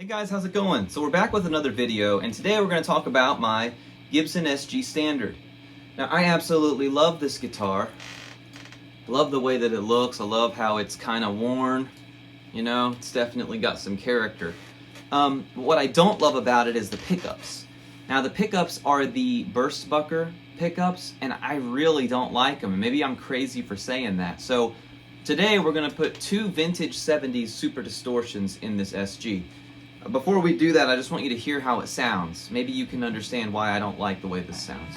Hey guys, how's it going? So we're back with another video, and today we're going to talk about my Gibson SG Standard. Now I absolutely love this guitar. I love the way that it looks. I love how it's kind of worn. You know, it's definitely got some character. What I don't love about it is the pickups. Now the pickups are the Burstbucker pickups, and I really don't like them. And maybe I'm crazy for saying that. So today we're going to put two vintage 70s Super Distortions in this SG. Before we do that, I just want you to hear how it sounds. Maybe you can understand why I don't like the way this sounds.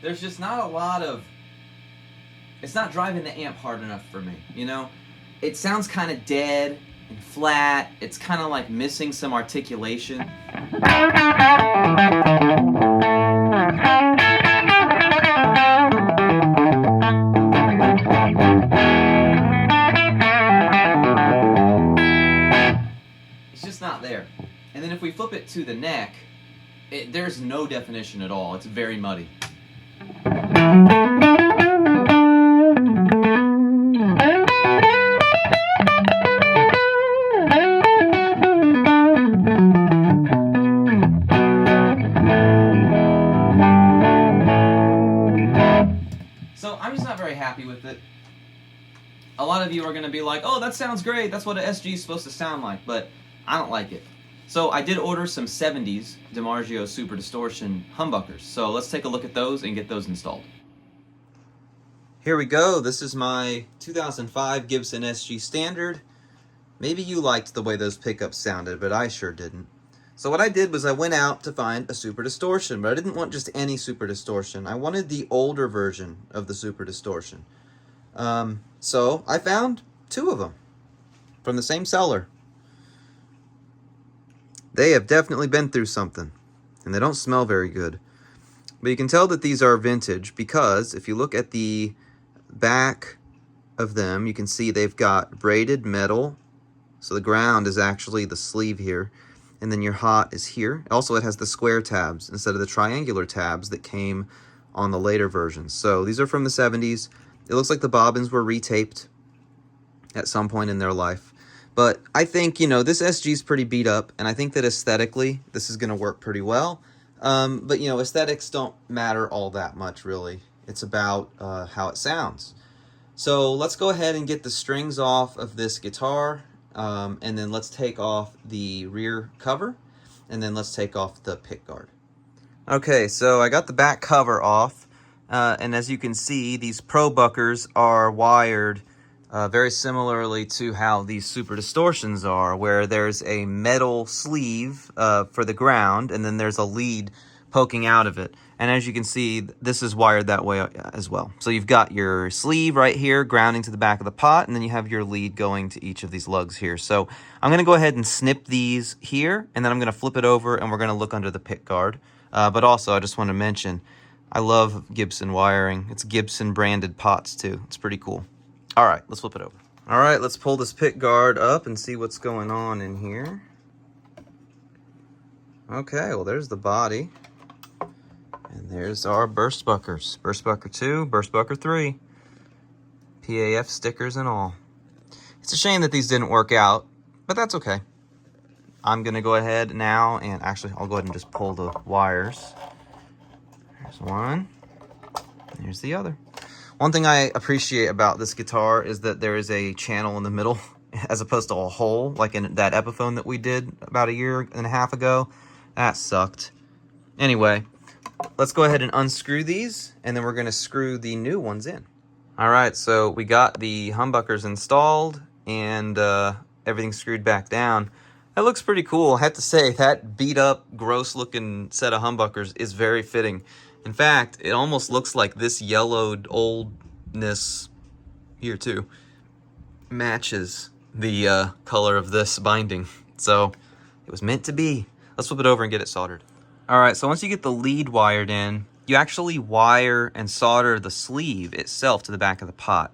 There's just not a lot of... It's not driving the amp hard enough for me, you know? It sounds kind of dead and flat. It's kind of like missing some articulation. It's just not there. And then if we flip it to the neck, there's no definition at all. It's very muddy. So I'm just not very happy with it. A lot of you are going to be like, oh, that sounds great. That's what an SG is supposed to sound like, but I don't like it. So I did order some 70s DiMarzio Super Distortion humbuckers. So let's take a look at those and get those installed. Here we go. This is my 2005 Gibson SG Standard. Maybe you liked the way those pickups sounded, but I sure didn't. So what I did was I went out to find a Super Distortion, but I didn't want just any Super Distortion. I wanted the older version of the Super Distortion. So I found two of them from the same seller. They have definitely been through something, and they don't smell very good. But you can tell that these are vintage because if you look at the back of them, you can see they've got braided metal. So the ground is actually the sleeve here, and then your hot is here. Also, it has the square tabs instead of the triangular tabs that came on the later versions. So these are from the 70s. It looks like the bobbins were retaped at some point in their life. But I think, you know, this SG is pretty beat up, and I think that aesthetically this is going to work pretty well. But, you know, aesthetics don't matter all that much, really. It's about how it sounds. So let's go ahead and get the strings off of this guitar. And then let's take off the rear cover, and then let's take off the pick guard. Okay, so I got the back cover off, and as you can see, these Burstbuckers are wired very similarly to how these Super Distortions are, where there's a metal sleeve for the ground, and then there's a lead poking out of it. And as you can see, this is wired that way as well. So you've got your sleeve right here grounding to the back of the pot, and then you have your lead going to each of these lugs here. So I'm going to go ahead and snip these here, and then I'm going to flip it over, and we're going to look under the pick guard. But also, I just want to mention, I love Gibson wiring. It's Gibson branded pots too. It's pretty cool. All right, let's flip it over. All right, let's pull this pick guard up and see what's going on in here. Okay, well, there's the body. And there's our Burstbuckers. Burstbucker 2, Burstbucker 3. PAF stickers and all. It's a shame that these didn't work out, but that's okay. I'm going to go ahead now and actually I'll go ahead and just pull the wires. There's one. There's the other. One thing I appreciate about this guitar is that there is a channel in the middle as opposed to a hole like in that Epiphone that we did about a year and a half ago. That sucked. Anyway, let's go ahead and unscrew these, and then we're going to screw the new ones in. All right, so we got the humbuckers installed, and everything screwed back down. That looks pretty cool. I have to say, that beat-up, gross-looking set of humbuckers is very fitting. In fact, it almost looks like this yellowed oldness here, too, matches the color of this binding. So it was meant to be. Let's flip it over and get it soldered. All right, so once you get the lead wired in, you actually wire and solder the sleeve itself to the back of the pot.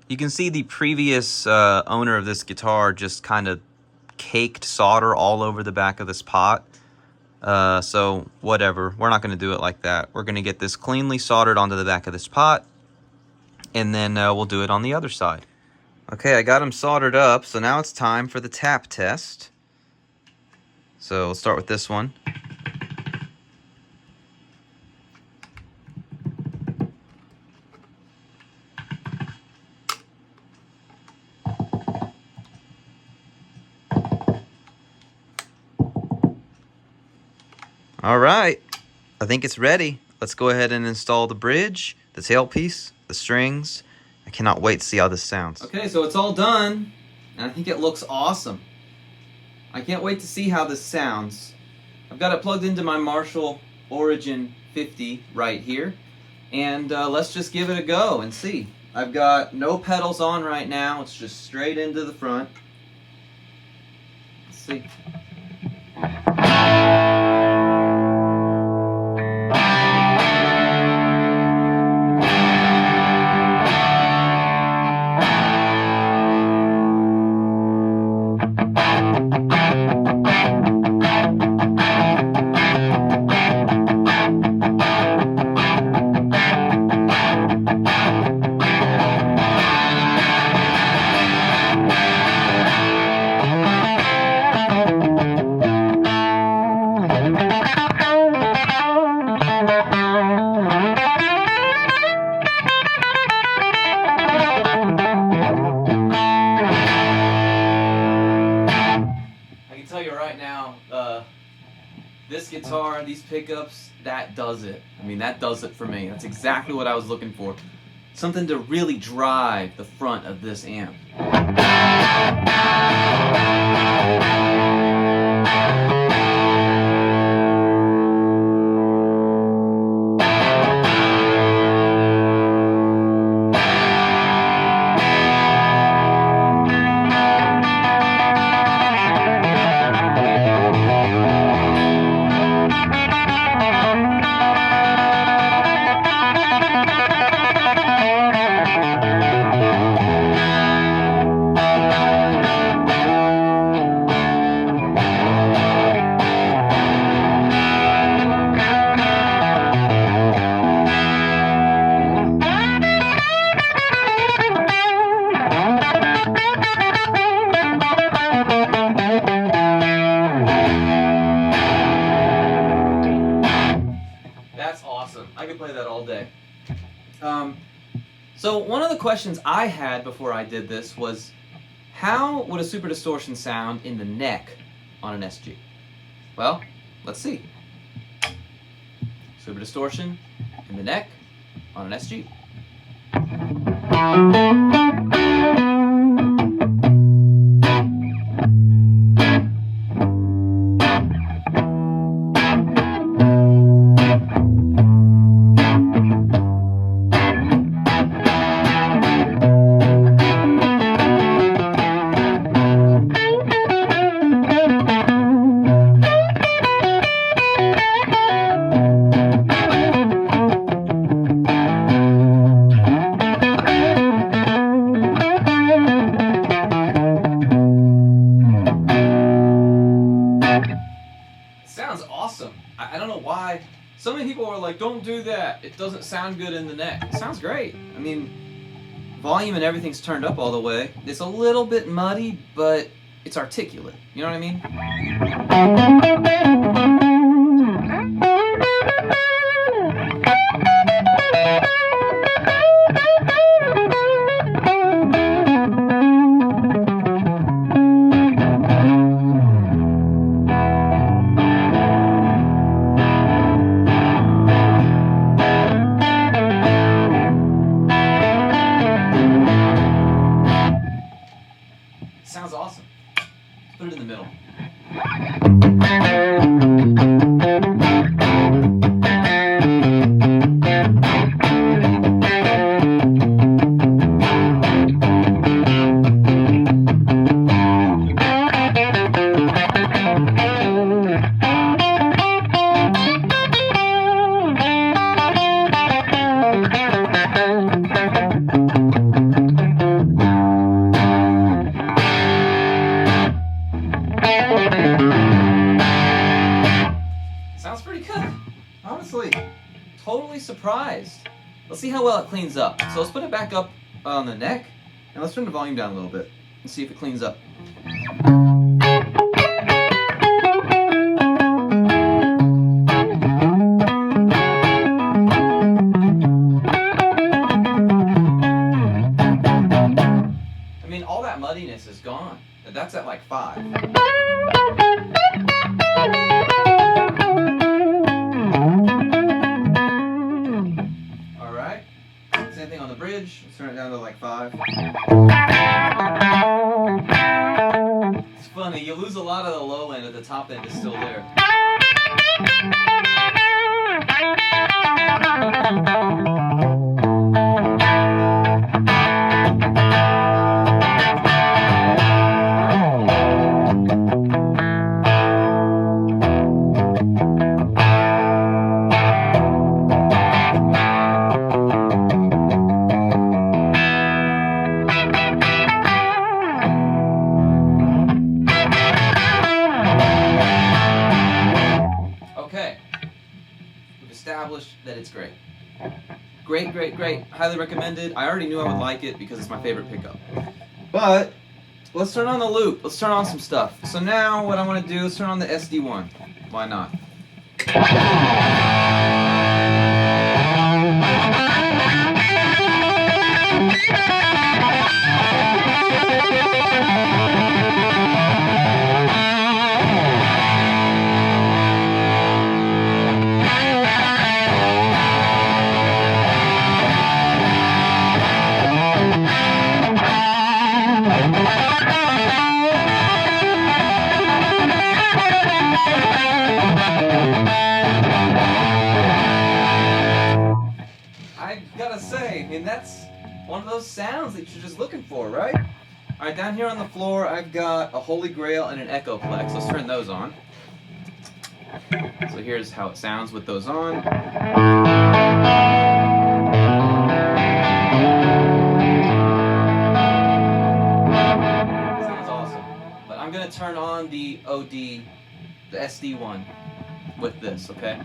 You can see the previous owner of this guitar just kind of caked solder all over the back of this pot. So whatever, we're not going to do it like that. We're going to get this cleanly soldered onto the back of this pot, and then we'll do it on the other side. Okay, I got them soldered up, so now it's time for the tap test. So we'll start with this one. All right, I think it's ready. Let's go ahead and install the bridge, the tailpiece, the strings. I cannot wait to see how this sounds. Okay, so it's all done, and I think it looks awesome. I can't wait to see how this sounds. I've got it plugged into my Marshall Origin 50 right here, and let's just give it a go and see. I've got no pedals on right now. It's just straight into the front. Let's see. This guitar, these pickups, that does it. I mean, that does it for me. That's exactly what I was looking for. Something to really drive the front of this amp. That's awesome. I could play that all day. So one of the questions I had before I did this was, how would a Super Distortion sound in the neck on an SG? Well, let's see. Super Distortion in the neck on an SG. Sounds awesome. I don't know why. So many people are like, don't do that. It doesn't sound good in the neck. It sounds great. I mean, volume and everything's turned up all the way. It's a little bit muddy, but it's articulate. You know what I mean? Sounds awesome. Let's put it in the middle. honestly, totally surprised. Let's see how well it cleans up. So let's put it back up on the neck, and let's turn the volume down a little bit and see if it cleans up. I mean, all that muddiness is gone. That's at like 5. Alright. Same thing on the bridge. Let's turn it down to like 5. It's funny, you lose a lot of the low end, at the top end is still there. Established that it's great. Great, great, great. Highly recommended. I already knew I would like it because it's my favorite pickup. But let's turn on the loop. Let's turn on some stuff. So now what I want to do is turn on the SD1. Why not? And that's one of those sounds that you're just looking for, right? Alright, down here on the floor, I've got a Holy Grail and an Echoplex. Let's turn those on. So here's how it sounds with those on. Sounds awesome. But I'm going to turn on the OD, the SD1, with this, okay?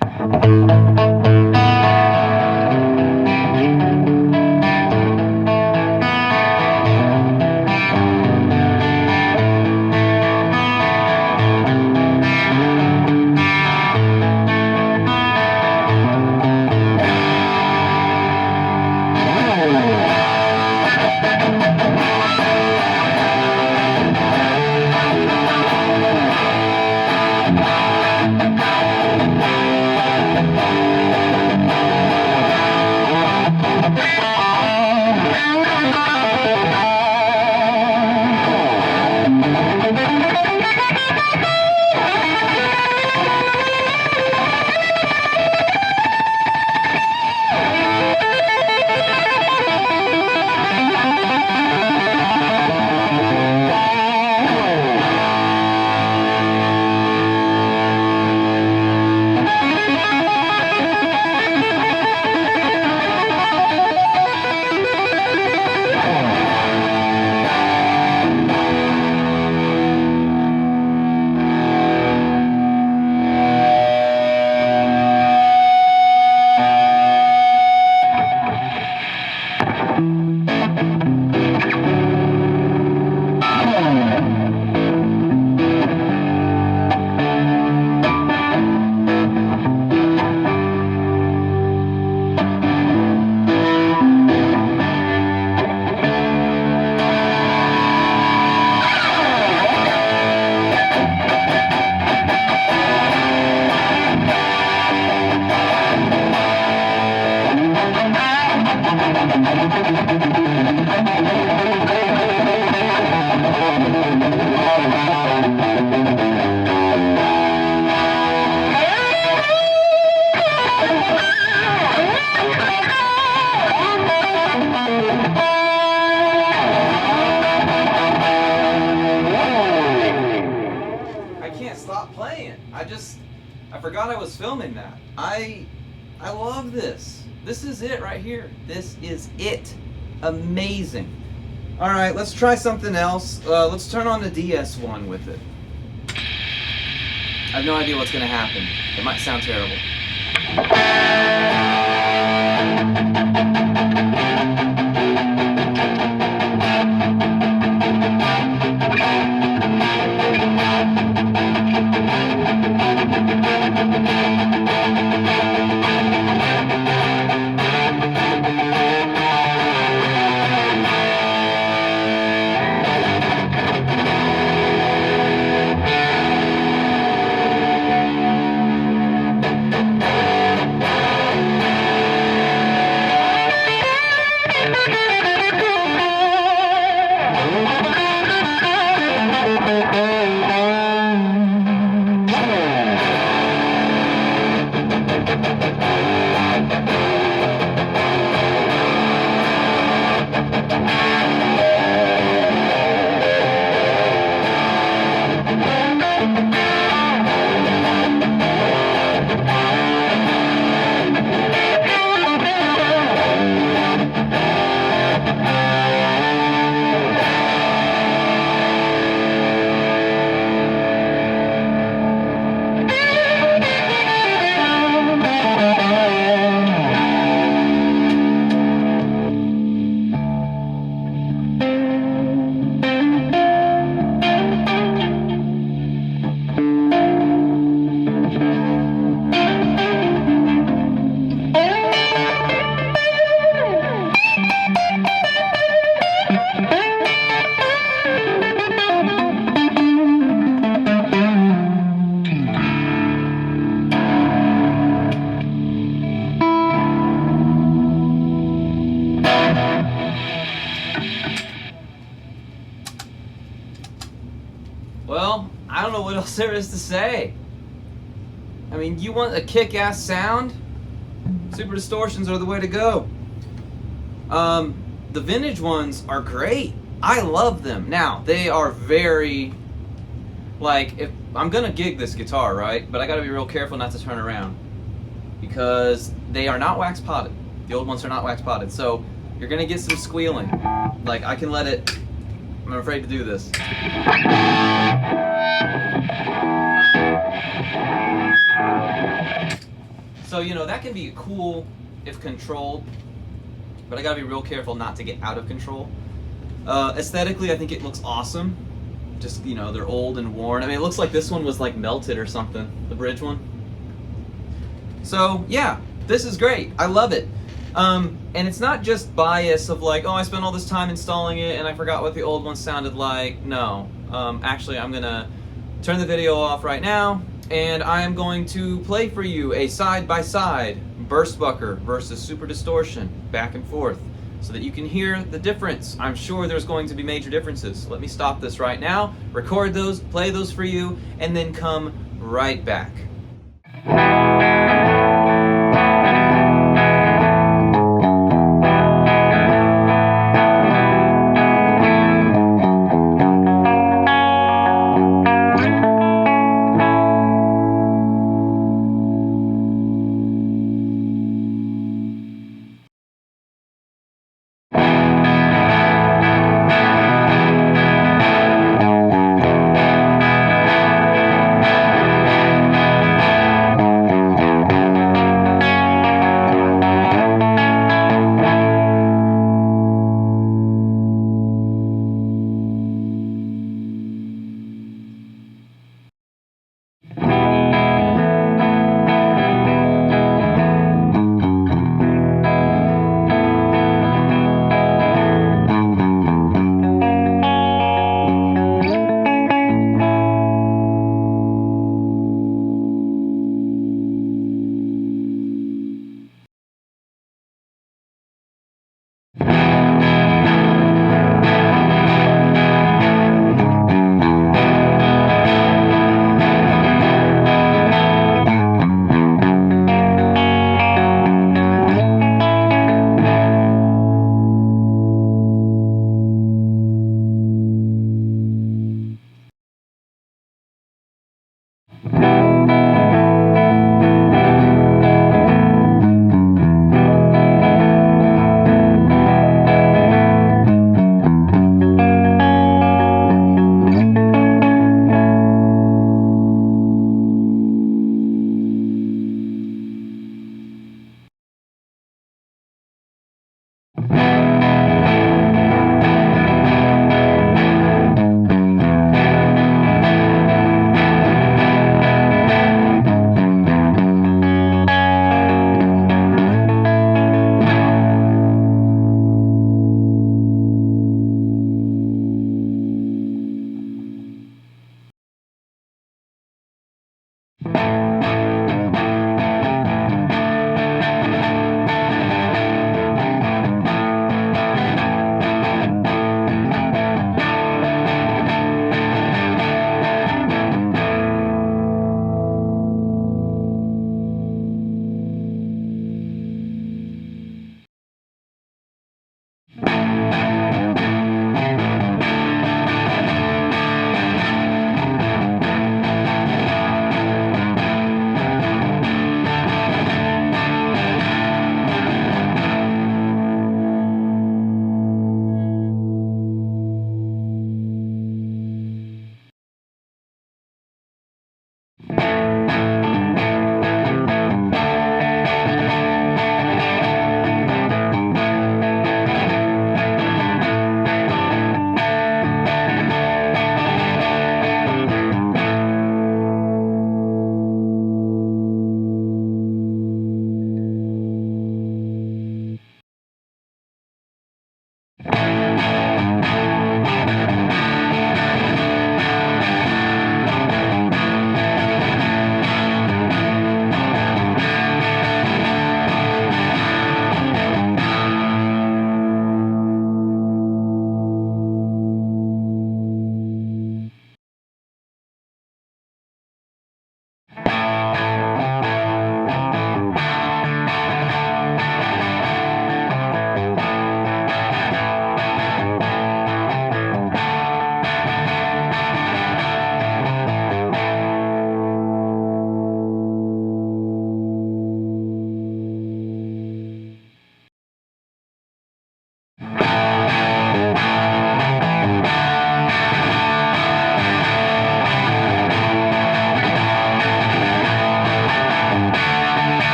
I forgot I was filming that. I love this. This is it right here. This is it. Amazing. All right, let's try something else. Let's turn on the DS1 with it. I have no idea what's going to happen. It might sound terrible. Well, I don't know what else there is to say. I mean, you want a kick-ass sound? Super Distortions are the way to go. The vintage ones are great. I love them. Now, they are very, like, if I'm gonna gig this guitar, right? But I gotta be real careful not to turn around because they are not wax potted. The old ones are not wax potted, so you're gonna get some squealing. Like, I can let it, I'm afraid to do this. So, you know, that can be cool if controlled, but I gotta be real careful not to get out of control. Aesthetically, I think it looks awesome. Just, you know, they're old and worn. I mean, it looks like this one was like melted or something, the bridge one. So, yeah, this is great. I love it. And it's not just bias of like, oh, I spent all this time installing it and I forgot what the old one sounded like. No. Actually, I'm gonna turn the video off right now, and I am going to play for you a side-by-side Burstbucker versus Super Distortion, back and forth, so that you can hear the difference. I'm sure there's going to be major differences. Let me stop this right now, record those, play those for you, and then come right back.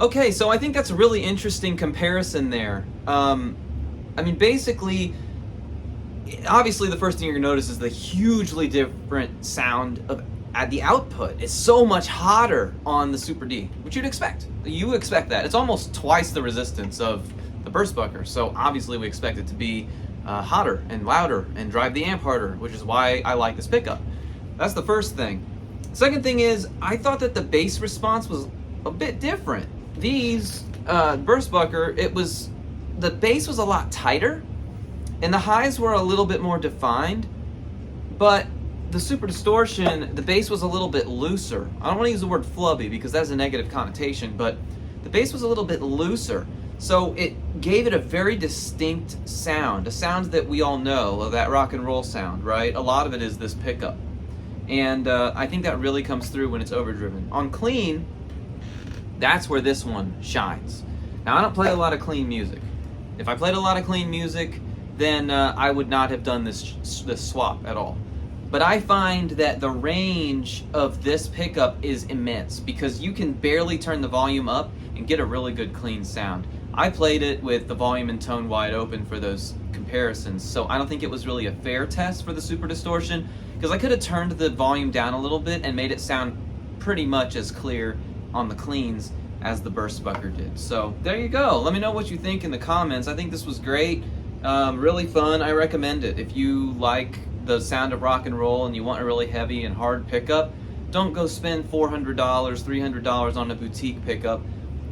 Okay, so I think that's a really interesting comparison there. I mean, basically, obviously the first thing you're going to notice is the hugely different sound of at the output. It's so much hotter on the Super D, which you'd expect. You expect that. It's almost twice the resistance of the Burstbucker, so obviously we expect it to be hotter and louder and drive the amp harder, which is why I like this pickup. That's the first thing. Second thing is, I thought that the bass response was a bit different. These Burstbucker, the bass was a lot tighter, and the highs were a little bit more defined, but the Super Distortion, the bass was a little bit looser. I don't want to use the word flubby because that's a negative connotation, but the bass was a little bit looser. So it gave it a very distinct sound, a sound that we all know, that rock and roll sound, right? A lot of it is this pickup. And I think that really comes through when it's overdriven. On clean, that's where this one shines. Now, I don't play a lot of clean music. If I played a lot of clean music, then I would not have done this swap at all. But I find that the range of this pickup is immense because you can barely turn the volume up and get a really good clean sound. I played it with the volume and tone wide open for those comparisons, so I don't think it was really a fair test for the Super Distortion because I could have turned the volume down a little bit and made it sound pretty much as clear on the cleans as the Burstbucker did. So there you go. Let me know what you think in the comments. I think this was great, really fun. I recommend it. If you like the sound of rock and roll and you want a really heavy and hard pickup, don't go spend $400, $300 on a boutique pickup,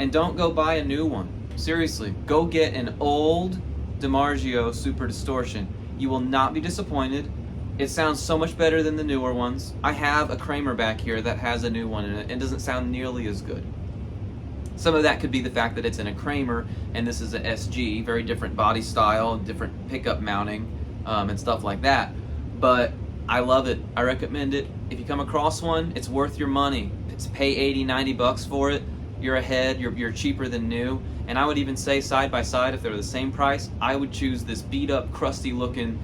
and don't go buy a new one. Seriously, go get an old DiMarzio Super Distortion. You will not be disappointed. It sounds so much better than the newer ones. I have a Kramer back here that has a new one in it and doesn't sound nearly as good. Some of that could be the fact that it's in a Kramer and this is an SG, very different body style, different pickup mounting, and stuff like that. But I love it. I recommend it. If you come across one, it's worth your money. Pay 80, 90 bucks for it. You're ahead. You're cheaper than new. And I would even say side by side, if they're the same price, I would choose this beat up, crusty looking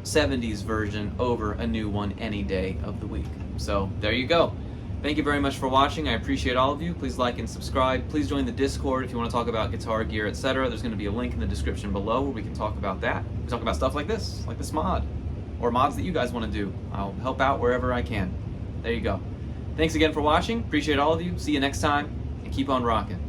70s version over a new one any day of the week. So there you go. Thank you very much for watching. I appreciate all of you. Please like and subscribe. Please join the Discord if you want to talk about guitar gear, etc. There's going to be a link in the description below where we can talk about that. We can talk about stuff like this mod, or mods that you guys want to do. I'll help out wherever I can. There you go. Thanks again for watching. Appreciate all of you. See you next time, and keep on rocking.